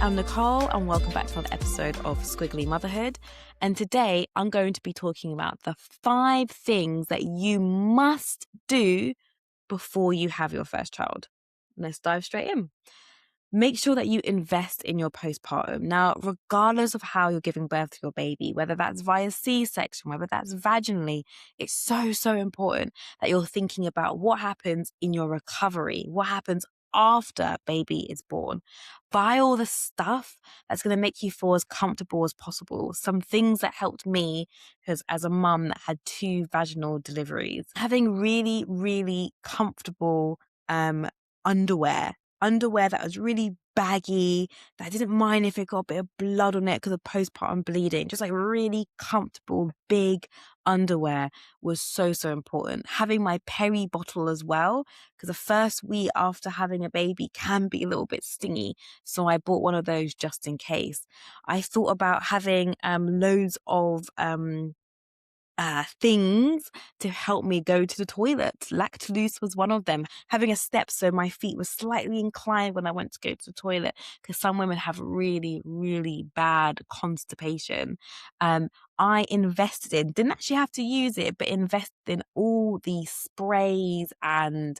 I'm Nicole and welcome back to another episode of Squiggly Motherhood. And today I'm going to be talking about the 5 things that you must do before you have your first child. Let's dive straight in. Make sure that you invest in your postpartum. Now, regardless of how you're giving birth to your baby, whether that's via C-section, whether that's vaginally, it's so important that you're thinking about what happens in your recovery, what happens after baby is born. Buy all the stuff that's going to make you feel as comfortable as possible. Some things that helped me, because as a mum that had 2 vaginal deliveries, having really comfortable underwear that was really baggy, that I didn't mind if it got a bit of blood on it because of postpartum bleeding. Just like really comfortable, big underwear was so important. Having my peri bottle as well, because the first week after having a baby can be a little bit stingy. So I bought one of those just in case. I thought about having loads of things to help me go to the toilet. Lactation was one of them. Having a step so my feet were slightly inclined when I went to go to the toilet, because some women have really bad constipation. I invested in, didn't actually have to use it, but invested in all the sprays and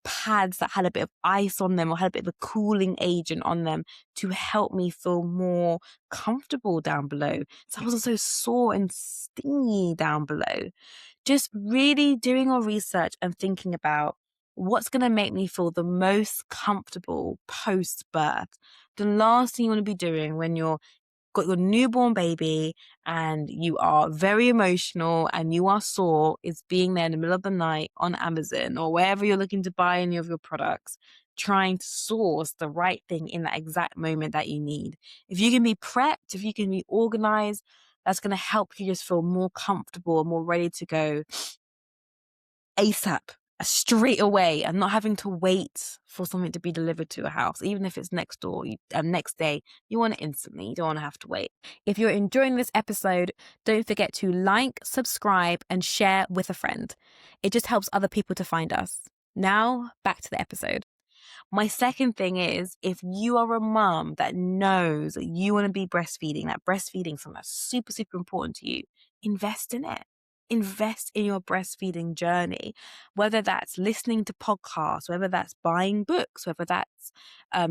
pads that had a bit of ice on them or had a bit of a cooling agent on them to help me feel more comfortable down below. So I wasn't so sore and stingy down below. Just really doing your research and thinking about what's going to make me feel the most comfortable post-birth. The last thing you want to be doing when you're got your newborn baby and you are very emotional and you are sore is being there in the middle of the night on Amazon or wherever you're looking to buy any of your products, trying to source the right thing in that exact moment that you need. If you can be prepped, if you can be organized, that's going to help you just feel more comfortable and more ready to go ASAP, straight away, and not having to wait for something to be delivered to a house. Even if it's next door, next day, you want it instantly. You don't want to have to wait. If you're enjoying this episode, don't forget to like, subscribe, and share with a friend. It just helps other people to find us. Now, back to the episode. My second thing is, if you are a mom that knows that you want to be breastfeeding, that breastfeeding is something that's super important to you, invest in it. Invest in your breastfeeding journey, whether that's listening to podcasts, whether that's buying books, whether that's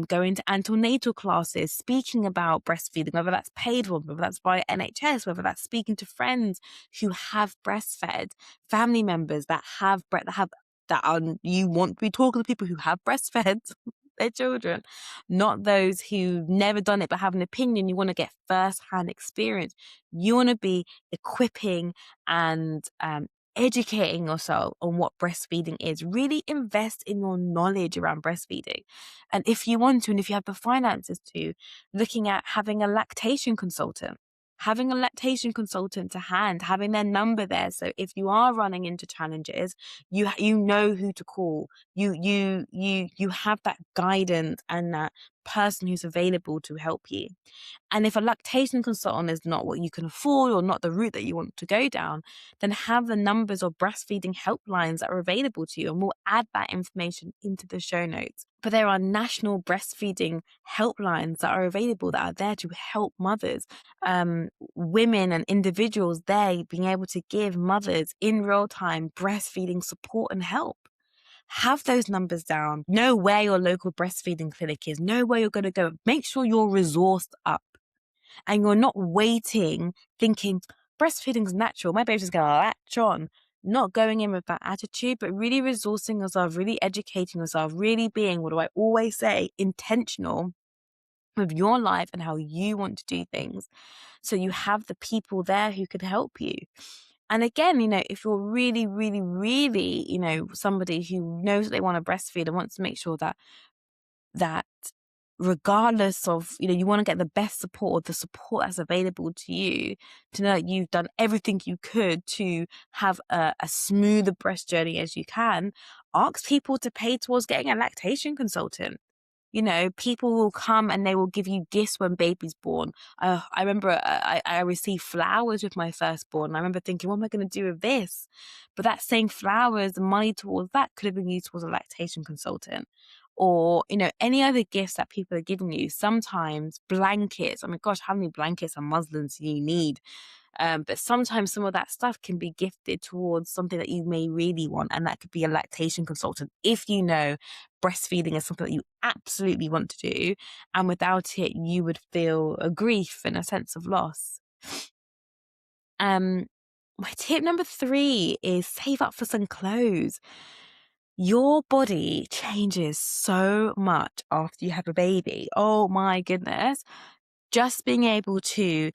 going to antenatal classes, speaking about breastfeeding, whether that's paid one, whether that's via NHS, whether that's speaking to friends who have breastfed, family members that have you want to be talking to people who have breastfed their children, not those who never done it but have an opinion. You want to get first-hand experience. You want to be equipping and educating yourself on what breastfeeding is. Really invest in your knowledge around breastfeeding. And if you want to, and if you have the finances to, looking at having a lactation consultant. Having a lactation consultant to hand, having their number there. So if you are running into challenges, you know who to call. You have that guidance and that person who's available to help you. And if a lactation consultant is not what you can afford or not the route that you want to go down, then have the numbers of breastfeeding helplines that are available to you, and we'll add that information into the show notes. But there are national breastfeeding helplines that are available that are there to help mothers, women and individuals there being able to give mothers in real time breastfeeding support and help. Have those numbers down. Know where your local breastfeeding clinic is. Know where you're going to go. Make sure you're resourced up and you're not waiting thinking breastfeeding's natural. My baby's just going to latch on. Not going in with that attitude, but really resourcing yourself, really educating yourself, really being, what do I always say, intentional with your life and how you want to do things. So you have the people there who can help you. And again, if you're really, somebody who knows that they want to breastfeed and wants to make sure that regardless of, you want to get the best support or the support that's available to you, to know that you've done everything you could to have a smoother breast journey as you can, ask people to pay towards getting a lactation consultant. People will come and they will give you gifts when baby's born. I remember I received flowers with my firstborn. I remember thinking, what am I going to do with this? But that same flowers, the money towards that could have been used towards a lactation consultant. or, any other gifts that people are giving you. Sometimes blankets. Oh my gosh, how many blankets and muslins do you need? But sometimes some of that stuff can be gifted towards something that you may really want, and that could be a lactation consultant. If you know breastfeeding is something that you absolutely want to do, and without it, you would feel a grief and a sense of loss. My tip number 3 is save up for some clothes. Your body changes so much after you have a baby. Oh my goodness. Just being able to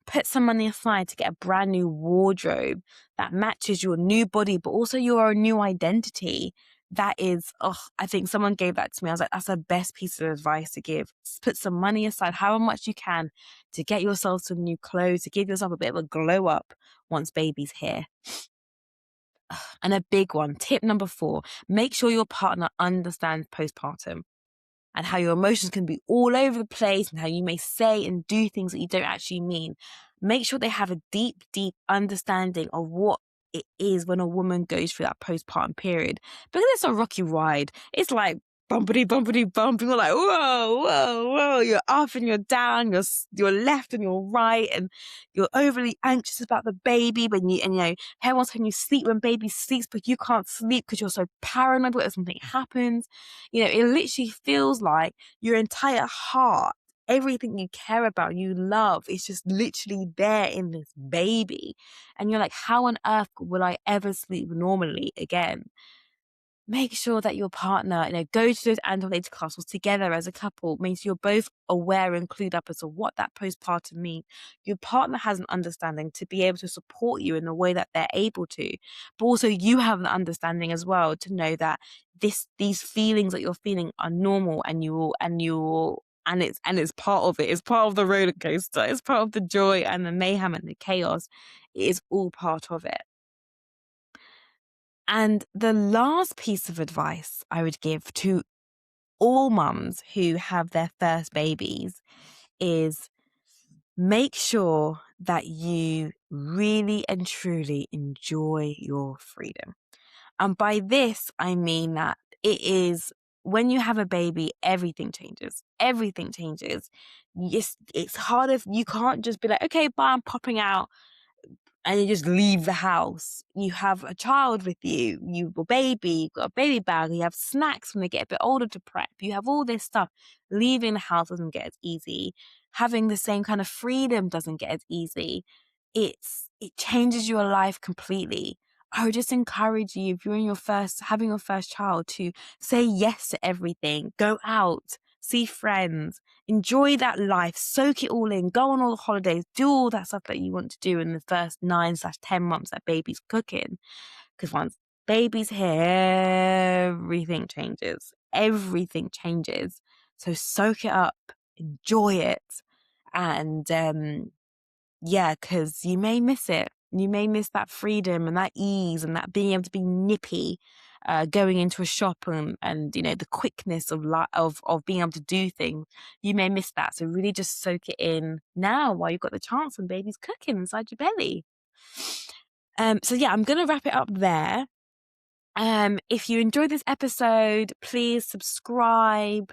put some money aside to get a brand new wardrobe that matches your new body, but also your new identity. That is, I think someone gave that to me. I was like, that's the best piece of advice to give. Put some money aside, however much you can, to get yourself some new clothes, to give yourself a bit of a glow up once baby's here. And a big one, tip number 4, make sure your partner understands postpartum and how your emotions can be all over the place and how you may say and do things that you don't actually mean. Make sure they have a deep, deep understanding of what it is when a woman goes through that postpartum period. Because it's a rocky ride. It's like bumpity, bumpity, bump. You're like, whoa, whoa, whoa. You're up and you're down. You're left and you're right. And you're overly anxious about the baby. Everyone's telling you sleep when baby sleeps, but you can't sleep because you're so paranoid what if something happens. It literally feels like your entire heart, everything you care about, you love, is just literally there in this baby. And you're like, how on earth will I ever sleep normally again? Make sure that your partner, go to those antenatal classes together as a couple. Means you're both aware and clued up as to what that postpartum means. Your partner has an understanding to be able to support you in the way that they're able to, but also you have an understanding as well to know that these feelings that you're feeling are normal, and it's part of it. It's part of the roller coaster. It's part of the joy and the mayhem and the chaos. It is all part of it. And the last piece of advice I would give to all mums who have their first babies is make sure that you really and truly enjoy your freedom. And by this, I mean that it is when you have a baby, everything changes. Everything changes. Yes, it's hard if you can't just be like, okay, bye, I'm popping out, and you just leave the house. You have a child with you, you've got a baby, you've got a baby bag, you have snacks when they get a bit older to prep, you have all this stuff. Leaving the house doesn't get as easy. Having the same kind of freedom doesn't get as easy. It changes your life completely. I would just encourage you, if you're having your first child, to say yes to everything. Go out, see friends, enjoy that life, soak it all in, go on all the holidays, do all that stuff that you want to do in the first 9/10 months that baby's cooking. Because once baby's here, everything changes. Everything changes. So soak it up, enjoy it, and because you may miss it. You may miss that freedom and that ease and that being able to be nippy, going into a shop and the quickness of being able to do things. You may miss that. So really just soak it in now while you've got the chance when baby's cooking inside your belly. I'm going to wrap it up there. If you enjoyed this episode, please subscribe,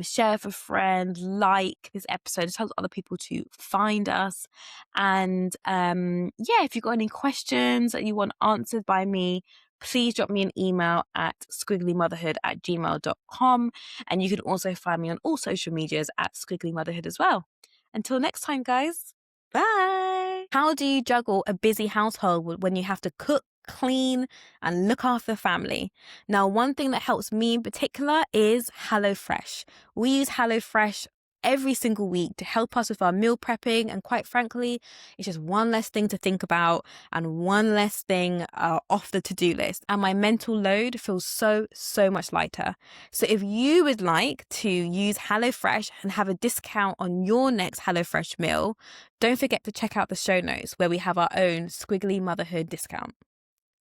share with a friend, like this episode. It helps other people to find us. And if you've got any questions that you want answered by me, please drop me an email at squigglymotherhood@gmail.com. And you can also find me on all social medias at squigglymotherhood as well. Until next time, guys. Bye. How do you juggle a busy household when you have to cook, clean, and look after the family? Now, one thing that helps me in particular is HelloFresh. We use HelloFresh every single week to help us with our meal prepping, and quite frankly, it's just one less thing to think about and one less thing off the to-do list, and my mental load feels so much lighter. So if you would like to use HelloFresh and have a discount on your next HelloFresh meal, don't forget to check out the show notes where we have our own Squiggly Motherhood discount.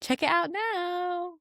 Check it out now.